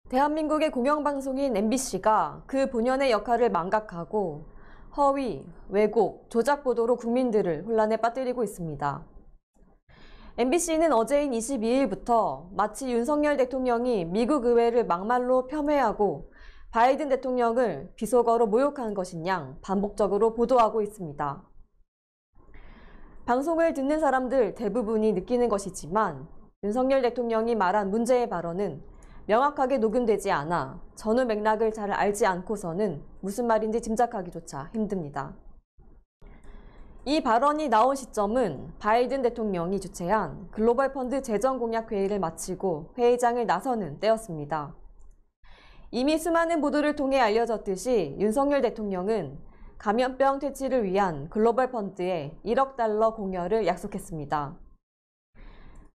대한민국의 공영방송인 MBC가 그 본연의 역할을 망각하고 허위, 왜곡, 조작 보도로 국민들을 혼란에 빠뜨리고 있습니다. MBC는 어제인 22일부터 마치 윤석열 대통령이 미국 의회를 막말로 폄훼하고 바이든 대통령을 비속어로 모욕한 것인 양 반복적으로 보도하고 있습니다. 방송을 듣는 사람들 대부분이 느끼는 것이지만 윤석열 대통령이 말한 문제의 발언은 명확하게 녹음되지 않아 전후 맥락을 잘 알지 않고서는 무슨 말인지 짐작하기조차 힘듭니다. 이 발언이 나온 시점은 바이든 대통령이 주최한 글로벌 펀드 재정 공약 회의를 마치고 회의장을 나서는 때였습니다. 이미 수많은 보도를 통해 알려졌듯이 윤석열 대통령은 감염병 퇴치를 위한 글로벌 펀드에 1억 달러 공여를 약속했습니다.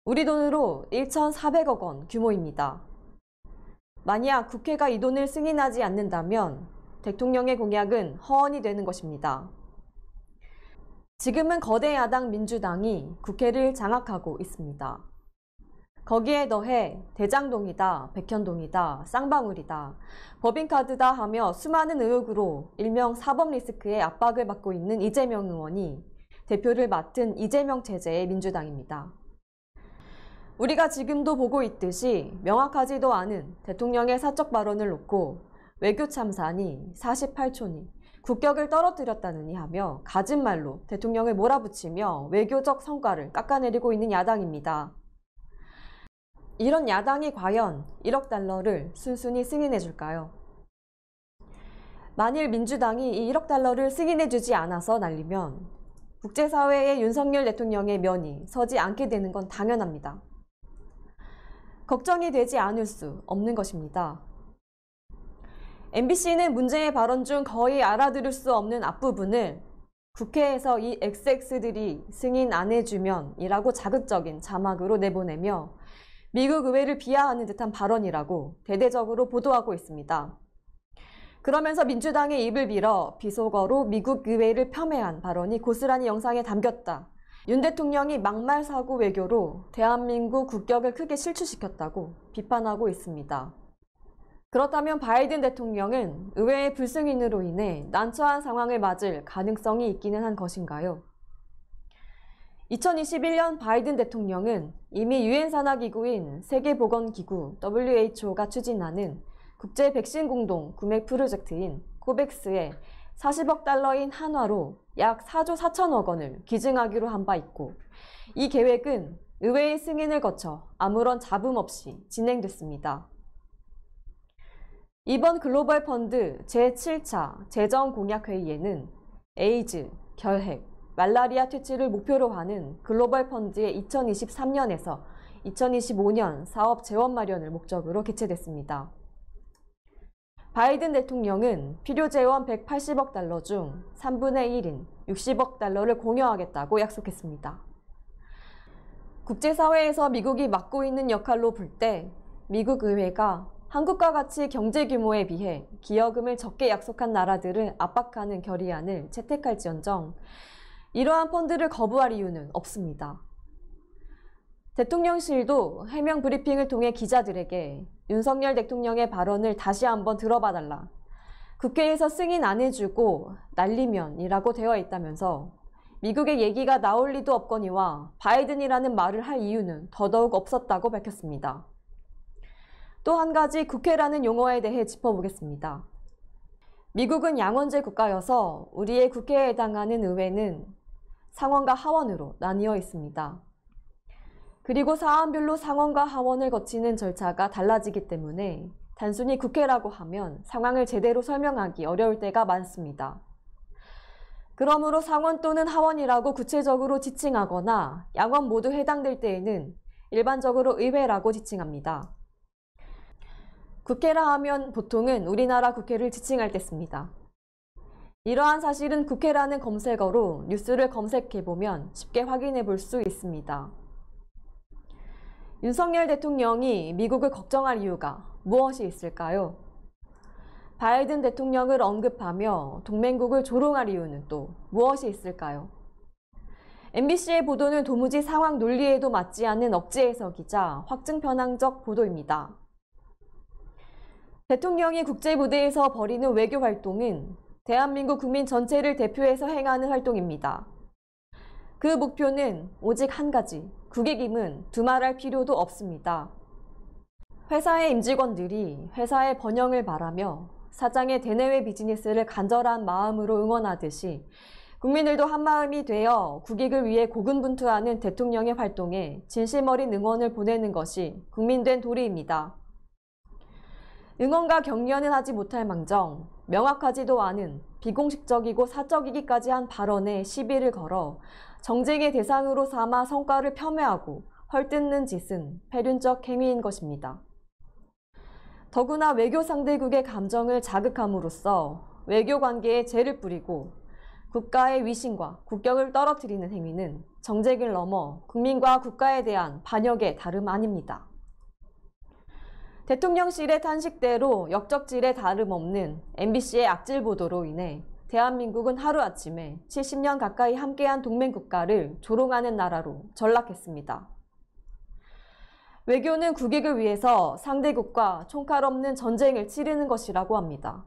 우리 돈으로 1,400억 원 규모입니다. 만약 국회가 이 돈을 승인하지 않는다면 대통령의 공약은 허언이 되는 것입니다. 지금은 거대 야당 민주당이 국회를 장악하고 있습니다. 거기에 더해 대장동이다, 백현동이다, 쌍방울이다, 법인카드다 하며 수많은 의혹으로 일명 사법 리스크의 압박을 받고 있는 이재명 의원이 대표를 맡은 이재명 체제의 민주당입니다. 우리가 지금도 보고 있듯이 명확하지도 않은 대통령의 사적 발언을 놓고 외교 참사니 48초니 국격을 떨어뜨렸다느니 하며 가진 말로 대통령을 몰아붙이며 외교적 성과를 깎아내리고 있는 야당입니다. 이런 야당이 과연 1억 달러를 순순히 승인해 줄까요? 만일 민주당이 이 1억 달러를 승인해 주지 않아서 날리면 국제사회의 윤석열 대통령의 면이 서지 않게 되는 건 당연합니다. 걱정이 되지 않을 수 없는 것입니다. MBC는 문제의 발언 중 거의 알아들을 수 없는 앞부분을 국회에서 이 XX들이 승인 안 해주면 이라고 자극적인 자막으로 내보내며 미국 의회를 비하하는 듯한 발언이라고 대대적으로 보도하고 있습니다. 그러면서 민주당의 입을 빌어 비속어로 미국 의회를 폄훼한 발언이 고스란히 영상에 담겼다. 윤 대통령이 막말 사고 외교로 대한민국 국격을 크게 실추시켰다고 비판하고 있습니다. 그렇다면 바이든 대통령은 의회의 불승인으로 인해 난처한 상황을 맞을 가능성이 있기는 한 것인가요? 2021년 바이든 대통령은 이미 유엔 산하기구인 세계보건기구 WHO가 추진하는 국제 백신 공동 구매 프로젝트인 코백스에 40억 달러인 한화로 약 4조 4천억 원을 기증하기로 한 바 있고 이 계획은 의회의 승인을 거쳐 아무런 잡음 없이 진행됐습니다. 이번 글로벌 펀드 제7차 재정공약회의에는 에이즈, 결핵, 말라리아 퇴치를 목표로 하는 글로벌 펀드의 2023년에서 2025년 사업 재원 마련을 목적으로 개최됐습니다. 바이든 대통령은 필요 재원 180억 달러 중 3분의 1인 60억 달러를 공여하겠다고 약속했습니다. 국제사회에서 미국이 맡고 있는 역할로 볼 때 미국 의회가 한국과 같이 경제 규모에 비해 기여금을 적게 약속한 나라들을 압박하는 결의안을 채택할지언정 이러한 펀드를 거부할 이유는 없습니다. 대통령실도 해명 브리핑을 통해 기자들에게 윤석열 대통령의 발언을 다시 한번 들어봐달라. 국회에서 승인 안 해주고 날리면이라고 되어 있다면서 미국의 얘기가 나올 리도 없거니와 바이든이라는 말을 할 이유는 더더욱 없었다고 밝혔습니다. 또 한 가지 국회라는 용어에 대해 짚어보겠습니다. 미국은 양원제 국가여서 우리의 국회에 해당하는 의회는 상원과 하원으로 나뉘어 있습니다. 그리고 사안별로 상원과 하원을 거치는 절차가 달라지기 때문에 단순히 국회라고 하면 상황을 제대로 설명하기 어려울 때가 많습니다. 그러므로 상원 또는 하원이라고 구체적으로 지칭하거나 양원 모두 해당될 때에는 일반적으로 의회라고 지칭합니다. 국회라 하면 보통은 우리나라 국회를 지칭할 때 씁니다. 이러한 사실은 국회라는 검색어로 뉴스를 검색해보면 쉽게 확인해 볼 수 있습니다. 윤석열 대통령이 미국을 걱정할 이유가 무엇이 있을까요? 바이든 대통령을 언급하며 동맹국을 조롱할 이유는 또 무엇이 있을까요? MBC의 보도는 도무지 상황 논리에도 맞지 않는 억지 해석이자 확증 편향적 보도입니다. 대통령이 국제무대에서 벌이는 외교 활동은 대한민국 국민 전체를 대표해서 행하는 활동입니다. 그 목표는 오직 한 가지, 국익임은 두말할 필요도 없습니다. 회사의 임직원들이 회사의 번영을 바라며 사장의 대내외 비즈니스를 간절한 마음으로 응원하듯이 국민들도 한마음이 되어 국익을 위해 고군분투하는 대통령의 활동에 진심 어린 응원을 보내는 것이 국민된 도리입니다. 응원과 격려는 하지 못할 망정 명확하지도 않은 비공식적이고 사적이기까지 한 발언에 시비를 걸어 정쟁의 대상으로 삼아 성과를 폄훼하고 헐뜯는 짓은 패륜적 행위인 것입니다. 더구나 외교 상대국의 감정을 자극함으로써 외교 관계에 재를 뿌리고 국가의 위신과 국격을 떨어뜨리는 행위는 정쟁을 넘어 국민과 국가에 대한 반역의 다름 아닙니다. 대통령실의 탄식대로 역적질에 다름없는 MBC의 악질 보도로 인해 대한민국은 하루아침에 70년 가까이 함께한 동맹국가를 조롱하는 나라로 전락했습니다. 외교는 국익을 위해서 상대국과 총칼 없는 전쟁을 치르는 것이라고 합니다.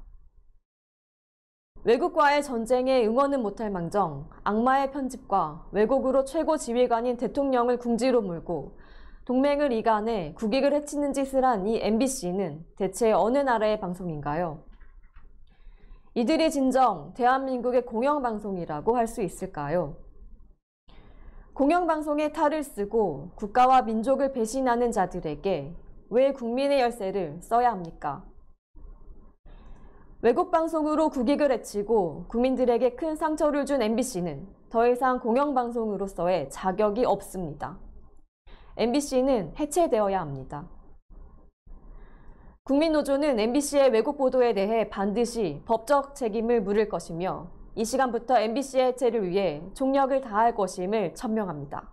외국과의 전쟁에 응원은 못할 망정 악마의 편집과 왜곡으로 최고 지휘관인 대통령을 궁지로 몰고 동맹을 이간해 국익을 해치는 짓을 한 이 MBC는 대체 어느 나라의 방송인가요? 이들이 진정 대한민국의 공영방송이라고 할 수 있을까요? 공영방송에 탈을 쓰고 국가와 민족을 배신하는 자들에게 왜 국민의 열쇠를 써야 합니까? 외국 방송으로 국익을 해치고 국민들에게 큰 상처를 준 MBC는 더 이상 공영방송으로서의 자격이 없습니다. MBC는 해체되어야 합니다. 국민노조는 MBC의 왜곡 보도에 대해 반드시 법적 책임을 물을 것이며 이 시간부터 MBC의 해체를 위해 총력을 다할 것임을 천명합니다.